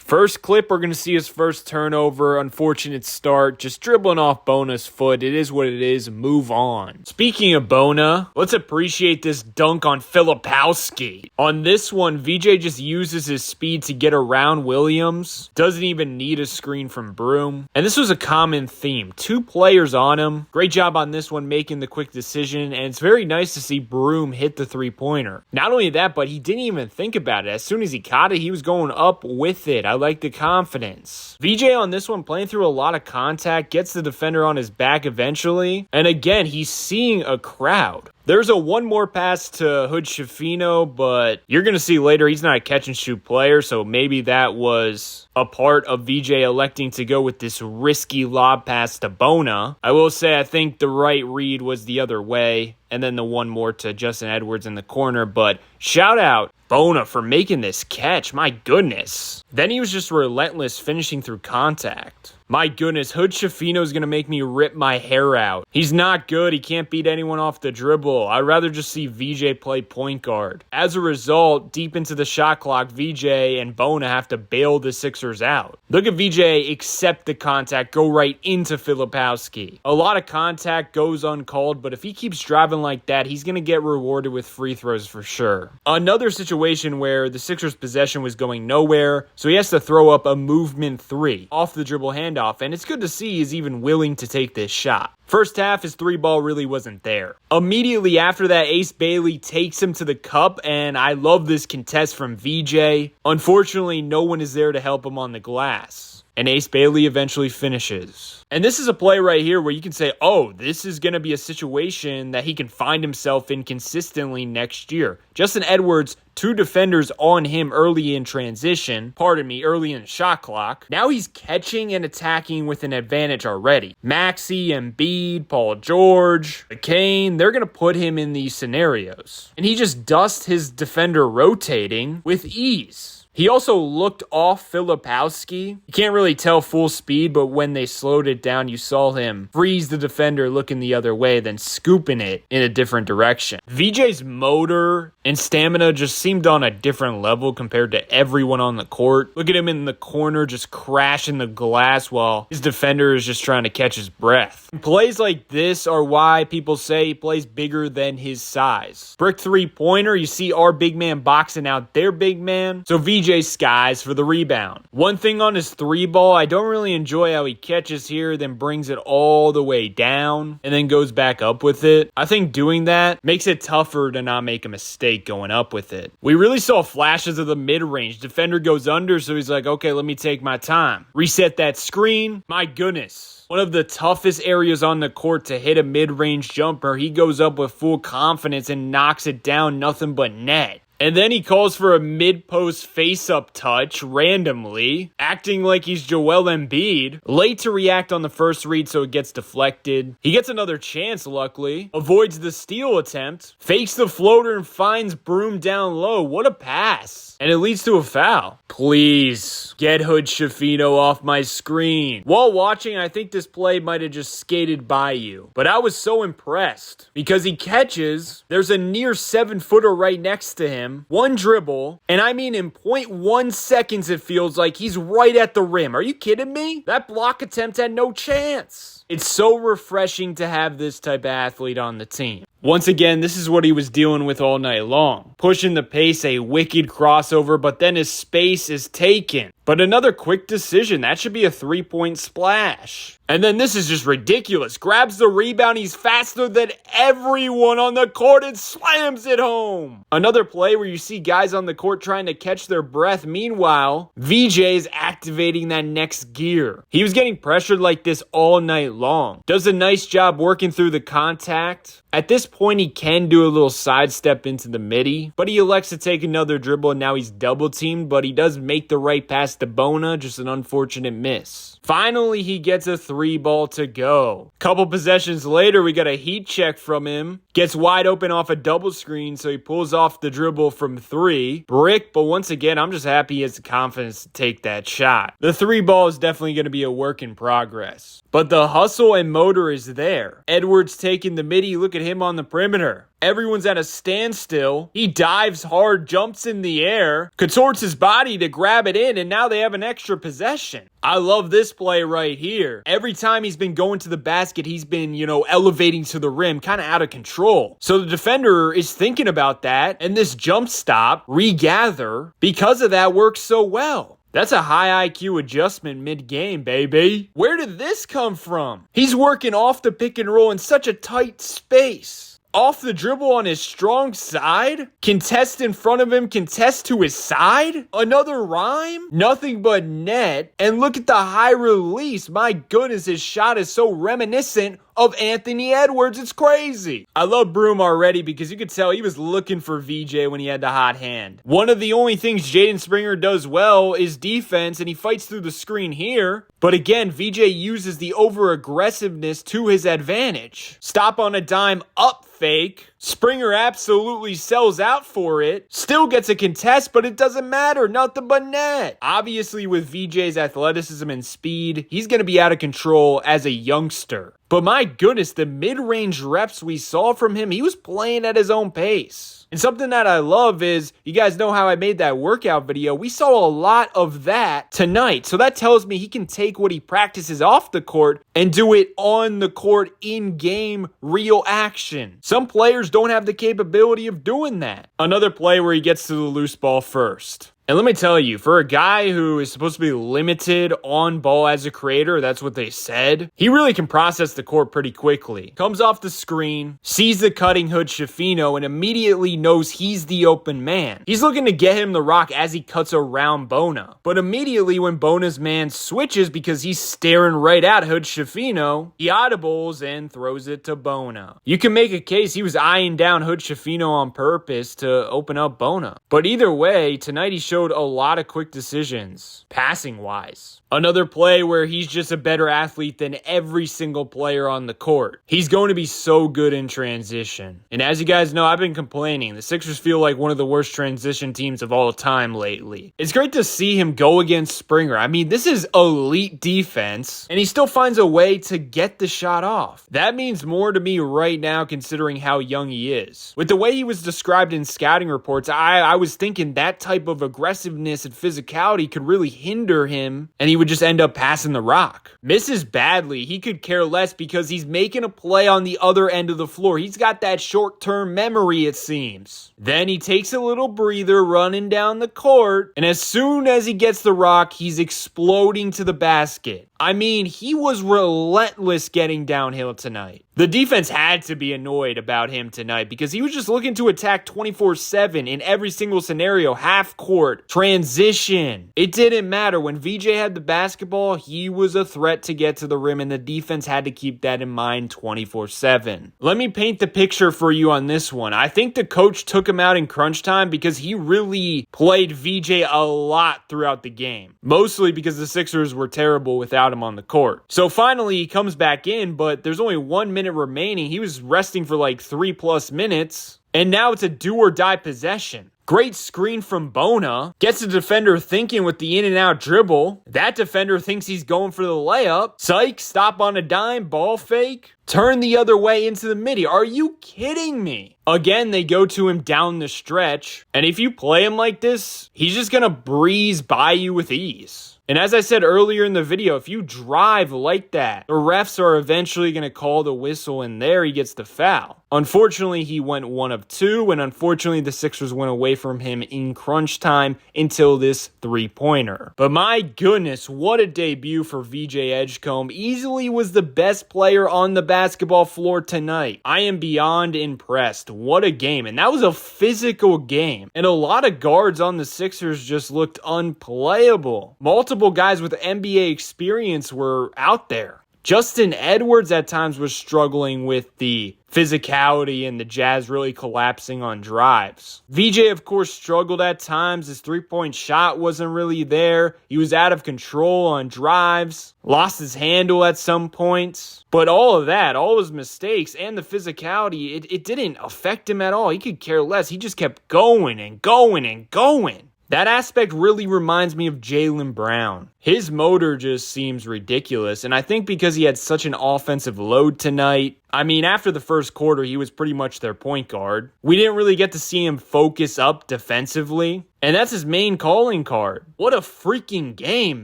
First clip, we're going to see his first turnover. Unfortunate start. Just dribbling off Bona's foot. It is what it is. Move on. Speaking of Bona, let's appreciate this dunk on Filipowski. On this one, VJ just uses his speed to get around Williams. Doesn't even need a screen from Broom. And this was a common theme. 2 players on him. Great job on this one, making the quick decision. And it's very nice to see Broom hit the 3-pointer. Not only that, but he didn't even think about it. As soon as he caught it, he was going up with it. I like the confidence. VJ on this one playing through a lot of contact, gets the defender on his back eventually. And again, he's seeing a crowd. There's a one more pass to Hood Schifino, but you're going to see later he's not a catch-and-shoot player, so maybe that was a part of VJ electing to go with this risky lob pass to Bona. I will say I think the right read was the other way, and then the one more to Justin Edwards in the corner, but shout out Bona for making this catch. My goodness. Then he was just relentless finishing through contact. My goodness, Hood Schifino is going to make me rip my hair out. He's not good. He can't beat anyone off the dribble. I'd rather just see VJ play point guard. As a result, deep into the shot clock, VJ and Bona have to bail the Sixers out. Look at VJ accept the contact, go right into Filipowski. A lot of contact goes uncalled, but if he keeps driving like that, he's going to get rewarded with free throws for sure. Another situation where the Sixers' possession was going nowhere, so he has to throw up a movement 3 off the dribble handoff, and it's good to see he's even willing to take this shot. First half, his 3-ball really wasn't there. Immediately after that, Ace Bailey takes him to the cup, and I love this contest from VJ. Unfortunately, no one is there to help him on the glass. And Ace Bailey eventually finishes. And this is a play right here where you can say, oh, this is going to be a situation that he can find himself in consistently next year. Justin Edwards, 2 defenders on him early in transition. Early in the shot clock. Now he's catching and attacking with an advantage already. Maxey, Embiid, Paul George, McCain, they're going to put him in these scenarios. And he just dusts his defender rotating with ease. He also looked off Filipowski. You can't really tell full speed, but when they slowed it down, you saw him freeze the defender looking the other way, then scooping it in a different direction. VJ's motor and stamina just seemed on a different level compared to everyone on the court. Look at him in the corner just crashing the glass while his defender is just trying to catch his breath. Plays like this are why people say he plays bigger than his size. Brick 3-pointer, you see our big man boxing out their big man. So VJ skies for the rebound. One thing on his 3-ball, I don't really enjoy how he catches here, then brings it all the way down, and then goes back up with it. I think doing that makes it tougher to not make a mistake going up with it. We really saw flashes of the mid-range. Defender goes under, so he's like, okay, let me take my time. Reset that screen. My goodness. One of the toughest areas on the court to hit a mid-range jumper. He goes up with full confidence and knocks it down, nothing but net. And then he calls for a mid-post face-up touch randomly, acting like he's Joel Embiid. Late to react on the first read, so it gets deflected. He gets another chance, luckily. Avoids the steal attempt. Fakes the floater and finds Broom down low. What a pass. And it leads to a foul. Please, get Hood Schifino off my screen. While watching, I think this play might have just skated by you. But I was so impressed. Because he catches, there's a near 7-footer right next to him. One dribble, and I mean in 0.1 seconds it feels like he's right at the rim. Are you kidding me? That block attempt had no chance. It's so refreshing to have this type of athlete on the team. Once again, this is what he was dealing with all night long. Pushing the pace, a wicked crossover, but then his space is taken. But another quick decision. That should be a 3-point splash. And then this is just ridiculous. Grabs the rebound. He's faster than everyone on the court and slams it home. Another play where you see guys on the court trying to catch their breath. Meanwhile, VJ is activating that next gear. He was getting pressured like this all night long. Does a nice job working through the contact. At this point, he can do a little sidestep into the midi, but he elects to take another dribble, and now he's double-teamed, but he does make the right pass to Bona, just an unfortunate miss. Finally, he gets a 3-ball to go. Couple possessions later, we got a heat check from him. Gets wide open off a double screen, so he pulls off the dribble from 3. Brick, but once again, I'm just happy he has the confidence to take that shot. The 3-ball is definitely going to be a work in progress. But the hustle and motor is there. Edwards taking the midi. Look at him on the perimeter. Everyone's at a standstill. He dives hard, jumps in the air, contorts his body to grab it in, and now they have an extra possession. I love this play right here. Every time he's been going to the basket, he's been, elevating to the rim, kind of out of control. So the defender is thinking about that, and this jump stop, regather, because of that works so well. That's a high IQ adjustment mid-game, baby. Where did this come from? He's working off the pick and roll in such a tight space. Off the dribble on his strong side? Contest in front of him, contest to his side? Another rhyme? Nothing but net. And look at the high release. My goodness, his shot is so reminiscent of Anthony Edwards. It's crazy. I love Broom already because you could tell he was looking for VJ when he had the hot hand. One of the only things Jaden Springer does well is defense, and he fights through the screen here. But again, VJ uses the over-aggressiveness to his advantage. Stop on a dime, up fake. Springer absolutely sells out for it. Still gets a contest, but it doesn't matter. Nothing but net. Obviously, with VJ's athleticism and speed, he's going to be out of control as a youngster. But my goodness, the mid-range reps we saw from him, he was playing at his own pace. And something that I love is, you guys know how I made that workout video. We saw a lot of that tonight. So that tells me he can take what he practices off the court and do it on the court in-game real action. Some players don't have the capability of doing that. Another play where he gets to the loose ball first. And let me tell you, for a guy who is supposed to be limited on ball as a creator, that's what they said, he really can process the court pretty quickly. Comes off the screen, sees the cutting hood Shafino, and immediately knows he's the open man. He's looking to get him the rock as he cuts around Bona. But immediately when Bona's man switches because he's staring right at hood Shafino, he audibles and throws it to Bona. You can make a case he was eyeing down hood Shafino on purpose to open up Bona. But either way, tonight he showed a lot of quick decisions, passing-wise. Another play where he's just a better athlete than every single player on the court. He's going to be so good in transition. And as you guys know, I've been complaining. The Sixers feel like one of the worst transition teams of all time lately. It's great to see him go against Springer. I mean, this is elite defense, and he still finds a way to get the shot off. That means more to me right now considering how young he is. With the way he was described in scouting reports, I was thinking that type of aggressiveness and physicality could really hinder him, and he would just end up passing the rock. Misses badly. He could care less because he's making a play on the other end of the floor. He's got that short-term memory, it seems. Then he takes a little breather running down the court, and as soon as he gets the rock, he's exploding to the basket. I mean, he was relentless getting downhill tonight. The defense had to be annoyed about him tonight because he was just looking to attack 24/7 in every single scenario, half court, transition. It didn't matter. When VJ had the basketball, he was a threat to get to the rim, and the defense had to keep that in mind 24/7. Let me paint the picture for you on this one. I think the coach took him out in crunch time because he really played VJ a lot throughout the game. Mostly because the Sixers were terrible without him on the court. So finally he comes back in, but there's only 1 minute remaining. He was resting for like 3+ minutes, and now it's a do or die possession. Great screen from Bona. Gets the defender thinking with the in and out dribble. That defender thinks he's going for the layup. Psych, stop on a dime, ball fake. Turn the other way into the midi. Are you kidding me? Again, they go to him down the stretch. And if you play him like this, he's just going to breeze by you with ease. And as I said earlier in the video, if you drive like that, the refs are eventually going to call the whistle, and there he gets the foul. Unfortunately, he went 1 of 2, and unfortunately, the Sixers went away from him in crunch time until this 3-pointer. But my goodness, what a debut for VJ Edgecombe. Easily was the best player on the basketball floor tonight. I am beyond impressed. What a game. And that was a physical game. And a lot of guards on the Sixers just looked unplayable. Multiple guys with NBA experience were out there. Justin Edwards at times was struggling with the physicality and the Jazz really collapsing on drives. VJ, of course, struggled at times. His three-point shot wasn't really there. He was out of control on drives, lost his handle at some points. But all of that, all his mistakes and the physicality, it didn't affect him at all. He could care less. He just kept going and going and going. That aspect really reminds me of Jaylen Brown. His motor just seems ridiculous, and I think because he had such an offensive load tonight, I mean, after the first quarter, he was pretty much their point guard. We didn't really get to see him focus up defensively, and that's his main calling card. What a freaking game,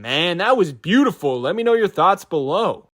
man. That was beautiful. Let me know your thoughts below.